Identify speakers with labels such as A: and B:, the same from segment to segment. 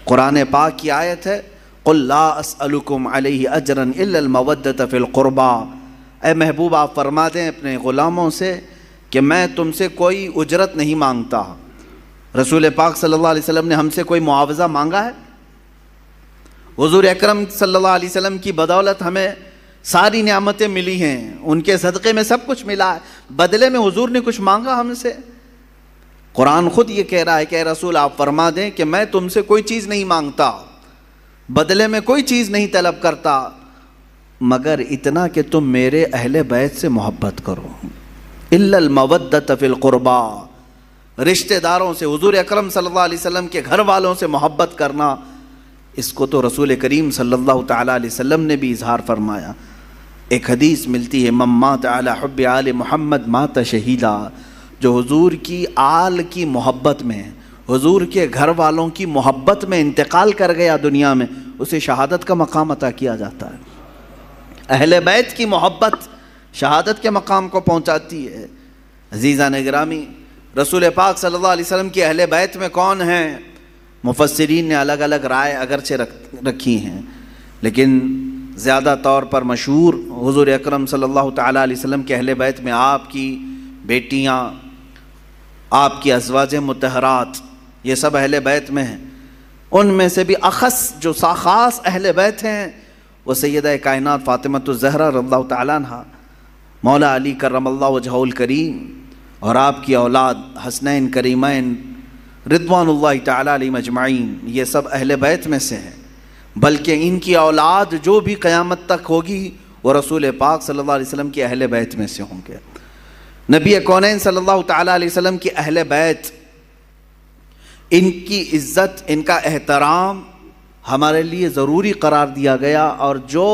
A: قرآن پاک کی آیت ہے، قُلْ لَا أَسْأَلُكُمْ عَلَيْهِ أَجْرًا إِلَّا الْمَوَدَّةَ فِي الْقُرْبَى، اے محبوب آپ فرما دیں اپنے غلاموں سے کہ میں تم سے کوئی اجرت نہیں مانگتا۔ رسول پاک صلی اللہ علیہ وسلم نے ہم سے کوئی معاوضہ مانگا ہے؟ حضور اکرم صلی اللہ علیہ وسلم کی بدولت ہمیں ساری نعمتیں ملی ہیں، ان کے صدقے میں سب کچھ ملا ہے، بدلے میں حضور نے کچھ مانگا ہم سے؟ قرآن خود یہ کہہ رہا ہے کہ اے رسول آپ فرما دیں کہ میں تم سے کوئی چیز نہیں مانگتا، بدلے میں کوئی چیز نہیں طلب کرتا، مگر اتنا کہ تم میرے اہل بیت سے محبت کرو۔ الا المودۃ فی القربا، رشتہ داروں سے، حضور اکرم صلی اللہ علیہ وسلم کے گھر والوں سے محبت کرنا، اس کو تو رسول کریم صلی اللہ تعالیٰ علیہ وسلم نے بھی اظہار فرمایا۔ ایک حدیث ملتی ہے، من مات علی حب آل محمد مات شہیدا، جو حضور کی آل کی محبت میں، حضور کے گھر والوں کی محبت میں انتقال کر گیا دنیا میں، اسے شہادت کا مقام عطا کیا جاتا ہے۔ اہل بیت کی محبت شہادت کے مقام کو پہنچاتی ہے۔ عزیزان گرامی، رسول پاک صلی اللہ علیہ وسلم کی اہل بیت میں کون ہیں؟ مفسرین نے الگ الگ رائے اگرچہ رکھی ہیں، لیکن زیادہ طور پر مشہور حضور اکرم صلی اللہ تعالیٰ علیہ وسلم کے اہل بیت میں آپ کی بیٹیاں، آپ کی ازواج مطہرات، یہ سب اہل بیت میں ہیں۔ ان میں سے بھی اخص جو خاص اہل بیت ہیں وہ سیدہ کائنات فاطمۃ الزہرا رضی اللہ تعالیٰ عنہا، مولا علی کرم اللہ وجہہ الکریم، اور آپ کی اولاد حسنین کریمین رضوان اللہ تعالیٰ علیہم اجمعین، یہ سب اہل بیت میں سے ہیں۔ بلکہ ان کی اولاد جو بھی قیامت تک ہوگی وہ رسول پاک صلی اللہ علیہ وسلم کی اہل بیت میں سے ہوں گے۔ نبی کونین صلی اللہ تعالیٰ علیہ وسلم کی اہل بیت، ان کی عزت، ان کا احترام ہمارے لیے ضروری قرار دیا گیا، اور جو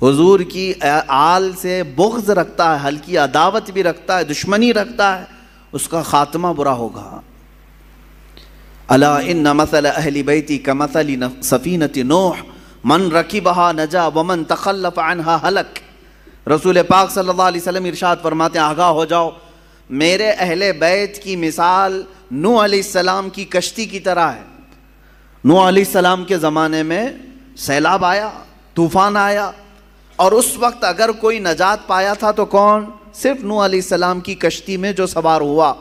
A: حضور کی آل سے بغض رکھتا ہے، ہلکی عداوت بھی رکھتا ہے، دشمنی رکھتا ہے، اس کا خاتمہ برا ہوگا۔ الا ان مثل اہل بیتی کمثل سفینۃ نوح من رکبها نجا ومن تخلف عنها ہلک۔ رسول پاک صلی اللہ علیہ وسلم ارشاد فرماتے ہیں، آگاہ ہو جاؤ، میرے اہل بیت کی مثال نوح علیہ السلام کی کشتی کی طرح ہے۔ نوح علیہ السلام کے زمانے میں سیلاب آیا، طوفان آیا، اور اس وقت اگر کوئی نجات پایا تھا تو کون؟ صرف نوح علیہ السلام کی کشتی میں جو سوار ہوا،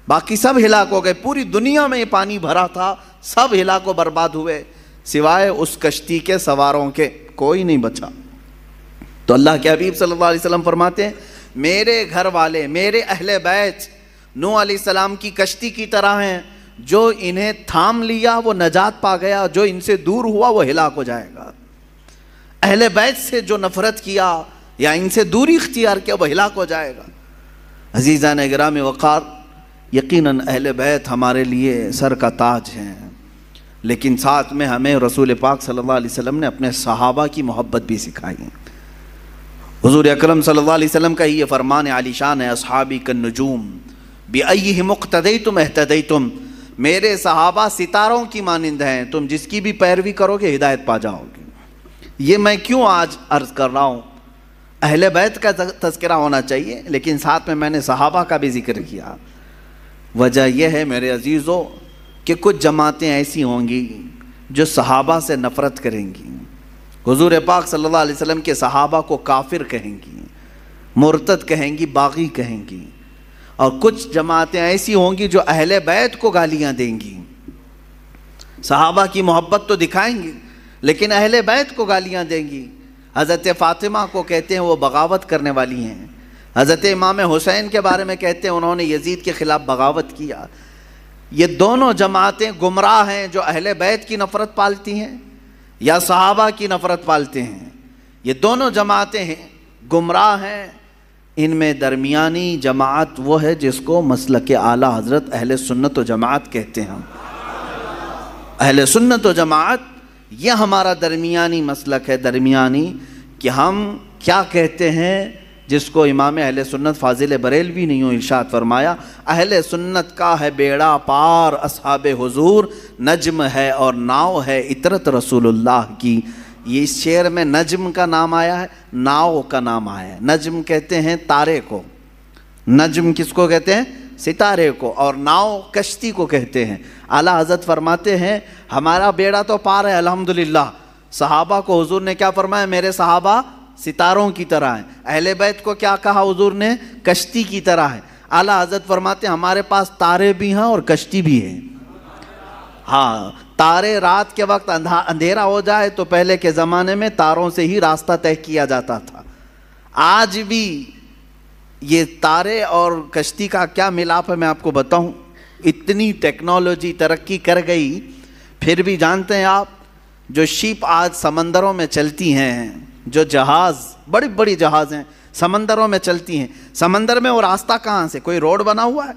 A: باقی سب ہلاک ہو گئے۔ پوری دنیا میں یہ پانی بھرا تھا، سب ہلاک و برباد ہوئے، سوائے اس کشتی کے سواروں کے کوئی نہیں بچا۔ تو اللہ کے حبیب صلی اللہ علیہ وسلم فرماتے ہیں، میرے گھر والے، میرے اہل بیت نوح علیہ السلام کی کشتی کی طرح ہیں، جو انہیں تھام لیا وہ نجات پا گیا، جو ان سے دور ہوا وہ ہلاک ہو جائے گا۔ اہل بیت سے جو نفرت کیا یا ان سے دوری اختیار کیا وہ ہلاک ہو جائے گا۔ عزیزان گرامی وقار، یقیناً اہل بیت ہمارے لیے سر کا تاج ہیں، لیکن ساتھ میں ہمیں رسول پاک صلی اللہ علیہ وسلم نے اپنے صحابہ کی محبت بھی سکھائی ہے۔ حضور اکرم صلی اللہ علیہ وسلم کا یہ فرمان عالی شان ہے، اصحابی کالنجوم بأیہم اقتدیتم اہتدیتم، میرے صحابہ ستاروں کی مانند ہیں، تم جس کی بھی پیروی کرو گے ہدایت پا جاؤ گے۔ یہ میں کیوں آج عرض کر رہا ہوں؟ اہل بیت کا تذکرہ ہونا چاہیے، لیکن ساتھ میں نے صحابہ کا بھی ذکر کیا۔ وجہ یہ ہے میرے عزیزو کہ کچھ جماعتیں ایسی ہوں گی جو صحابہ سے نفرت کریں گی، حضور پاک صلی اللہ علیہ وسلم کے صحابہ کو کافر کہیں گی، مرتد کہیں گی، باغی کہیں گی، اور کچھ جماعتیں ایسی ہوں گی جو اہل بیت کو گالیاں دیں گی۔ صحابہ کی محبت تو دکھائیں گی لیکن اہل بیت کو گالیاں دیں گی۔ حضرت فاطمہ کو کہتے ہیں وہ بغاوت کرنے والی ہیں، حضرت امام حسین کے بارے میں کہتے ہیں انہوں نے یزید کے خلاف بغاوت کیا۔ یہ دونوں جماعتیں گمراہ ہیں، جو اہل بیت کی نفرت پالتی ہیں یا صحابہ کی نفرت پالتے ہیں، یہ دونوں جماعتیں ہیں، گمراہ ہیں۔ ان میں درمیانی جماعت وہ ہے جس کو مسلک اعلیٰ حضرت اہل سنت و جماعت کہتے ہیں۔ اہل سنت و جماعت یہ ہمارا درمیانی مسلک ہے، درمیانی، کہ ہم کیا کہتے ہیں، جس کو امام اہل سنت فاضل بریلوی نے یوں ارشاد فرمایا، اہل سنت کا ہے بیڑا پار اصحاب حضور، نجم ہے اور ناؤ ہے عطرت رسول اللہ کی۔ یہ اس شعر میں نجم کا نام آیا ہے، ناؤ کا نام آیا ہے۔ نجم کہتے ہیں تارے کو، نجم کس کو کہتے ہیں؟ ستارے کو، اور ناؤ کشتی کو کہتے ہیں۔ اعلیٰ حضرت فرماتے ہیں ہمارا بیڑا تو پار ہے الحمدللہ۔ صحابہ کو حضور نے کیا فرمایا؟ میرے صحابہ ستاروں کی طرح ہیں۔ اہل بیت کو کیا کہا حضور نے؟ کشتی کی طرح ہے۔ اعلیٰ حضرت فرماتے ہیں ہمارے پاس تارے بھی ہیں اور کشتی بھی ہے۔ ہاں، تارے رات کے وقت اندھیرا ہو جائے تو پہلے کے زمانے میں تاروں سے ہی راستہ طے کیا جاتا تھا۔ آج بھی یہ تارے اور کشتی کا کیا ملاپ ہے میں آپ کو بتاؤں۔ اتنی ٹیکنالوجی ترقی کر گئی، پھر بھی جانتے ہیں آپ جو شپ آج سمندروں میں چلتی ہیں، جو جہاز بڑی بڑی جہاز ہیں سمندروں میں چلتی ہیں، سمندر میں وہ راستہ کہاں سے؟ کوئی روڈ بنا ہوا ہے؟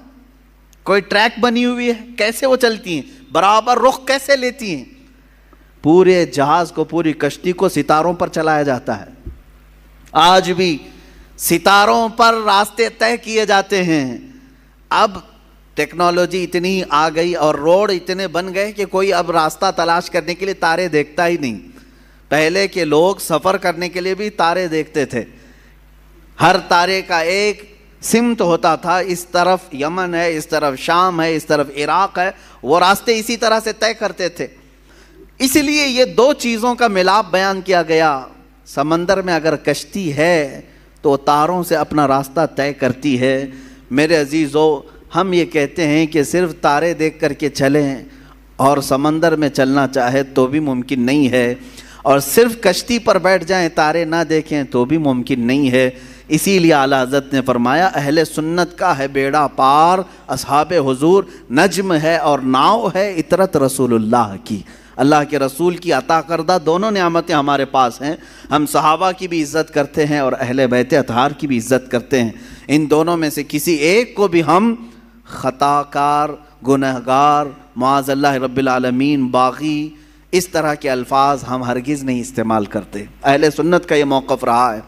A: کوئی ٹریک بنی ہوئی ہے؟ کیسے وہ چلتی ہیں؟ برابر رخ کیسے لیتی ہیں؟ پورے جہاز کو، پوری کشتی کو ستاروں پر چلایا جاتا ہے۔ آج بھی ستاروں پر راستے طے کیے جاتے ہیں۔ اب ٹیکنالوجی اتنی آ گئی اور روڈ اتنے بن گئے کہ کوئی اب راستہ تلاش کرنے کے لیے تارے دیکھتا ہی نہیں۔ پہلے کے لوگ سفر کرنے کے لیے بھی تارے دیکھتے تھے، ہر تارے کا ایک سمت ہوتا تھا، اس طرف یمن ہے، اس طرف شام ہے، اس طرف عراق ہے، وہ راستے اسی طرح سے طے کرتے تھے۔ اس لیے یہ دو چیزوں کا ملاپ بیان کیا گیا۔ سمندر میں اگر کشتی ہے تو تاروں سے اپنا راستہ طے کرتی ہے۔ میرے عزیزو، ہم یہ کہتے ہیں کہ صرف تارے دیکھ کر کے چلیں اور سمندر میں چلنا چاہے تو بھی ممکن نہیں ہے، اور صرف کشتی پر بیٹھ جائیں تارے نہ دیکھیں تو بھی ممکن نہیں ہے۔ اسی لیے اعلیٰ حضرت نے فرمایا اہل سنت کا ہے بیڑا پار، اصحاب حضور نجم ہے اور ناؤ ہے اطرت رسول اللہ کی۔ اللہ کے رسول کی عطا کردہ دونوں نعمتیں ہمارے پاس ہیں۔ ہم صحابہ کی بھی عزت کرتے ہیں اور اہل بیت اطہار کی بھی عزت کرتے ہیں۔ ان دونوں میں سے کسی ایک کو بھی ہم خطا کار، گنہگار، معاذ اللہ رب العالمین، باغی، اس طرح کے الفاظ ہم ہرگز نہیں استعمال کرتے۔ اہل سنت کا یہ موقف رہا ہے۔